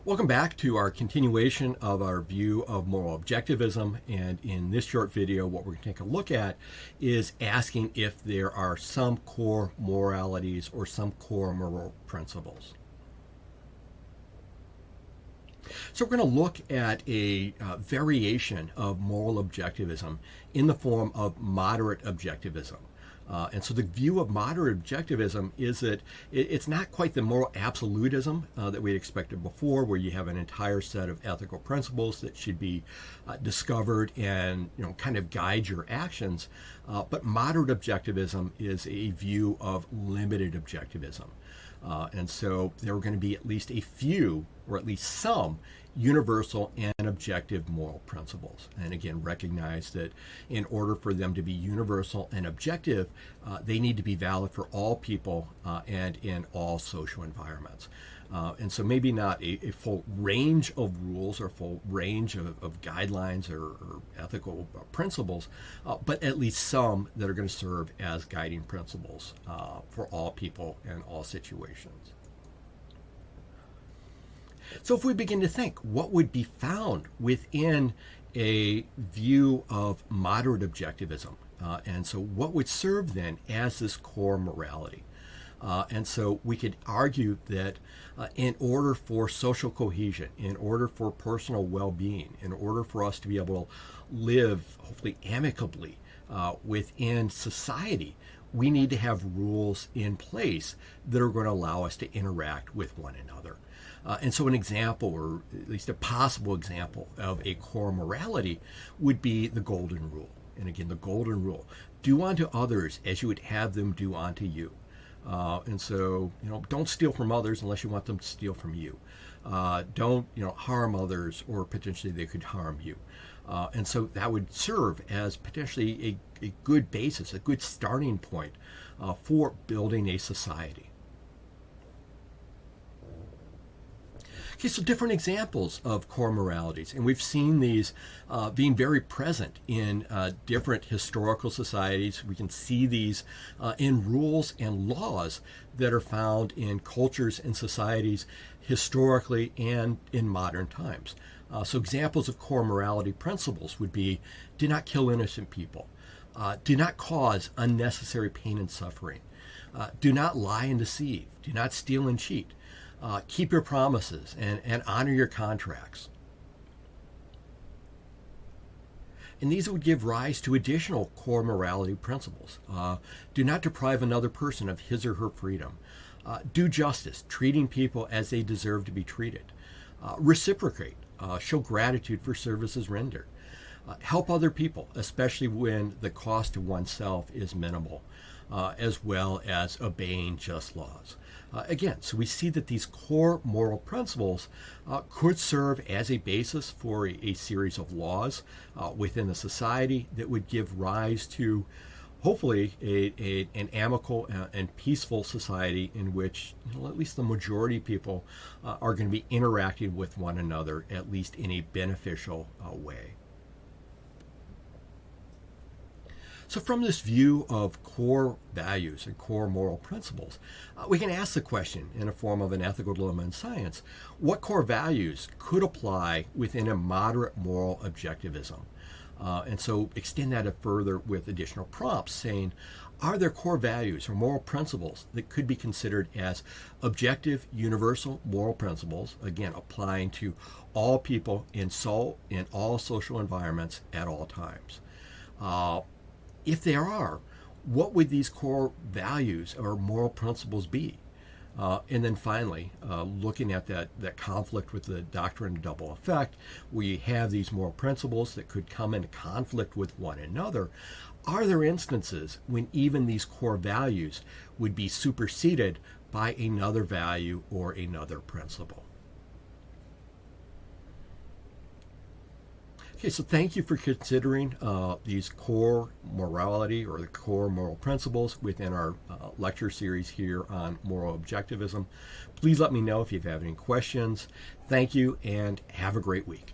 Welcome back to our continuation of our view of moral objectivism. And in this short video, what we're going to take a look at is asking if there are some core moralities or some core moral principles. So we're going to look at a variation of moral objectivism in the form of moderate objectivism. And so the view of moderate objectivism is that it's not quite the moral absolutism that we expected before, where you have an entire set of ethical principles that should be discovered and kind of guide your actions. But moderate objectivism is a view of limited objectivism. And so there are going to be at least a few, or at least some, universal and objective moral principles. And again, recognize that in order for them to be universal and objective, they need to be valid for all people and in all social environments. And so maybe not a full range of rules or full range of guidelines or ethical principles, but at least some that are going to serve as guiding principles for all people and all situations. So if we begin to think, what would be found within a view of moderate objectivism? And so what would serve then as this core morality? And so we could argue that in order for social cohesion, in order for personal well-being, in order for us to be able to live, hopefully amicably, within society, we need to have rules in place that are going to allow us to interact with one another. And so an example, or at least a possible example, of a core morality would be the golden rule. And again, the golden rule: do unto others as you would have them do unto you. And so, don't steal from others unless you want them to steal from you. Don't, harm others, or potentially they could harm you. And so that would serve as potentially a good basis, a good starting point for building a society. Okay, so different examples of core moralities, and we've seen these being very present in different historical societies. We can see these in rules and laws that are found in cultures and societies historically and in modern times. So examples of core morality principles would be: do not kill innocent people, do not cause unnecessary pain and suffering, do not lie and deceive, do not steal and cheat, keep your promises and honor your contracts. And these would give rise to additional core morality principles. Do not deprive another person of his or her freedom. Do justice, treating people as they deserve to be treated. Reciprocate, show gratitude for services rendered. Help other people, especially when the cost to oneself is minimal, as well as obeying just laws. Again, so we see that these core moral principles could serve as a basis for a series of laws within the society that would give rise to, hopefully, an amicable and peaceful society in which at least the majority of people are going to be interacting with one another, at least in a beneficial way. So from this view of core values and core moral principles, we can ask the question in a form of an ethical dilemma in science: what core values could apply within a moderate moral objectivism? And so extend that further with additional prompts saying, are there core values or moral principles that could be considered as objective, universal moral principles, again, applying to all people in all social environments at all times? If there are, what would these core values or moral principles be? And then finally, looking at that conflict with the doctrine of double effect, where you have these moral principles that could come into conflict with one another, are there instances when even these core values would be superseded by another value or another principle? Okay, so thank you for considering these core morality or the core moral principles within our lecture series here on moral objectivism. Please let me know if you have any questions. Thank you, and have a great week.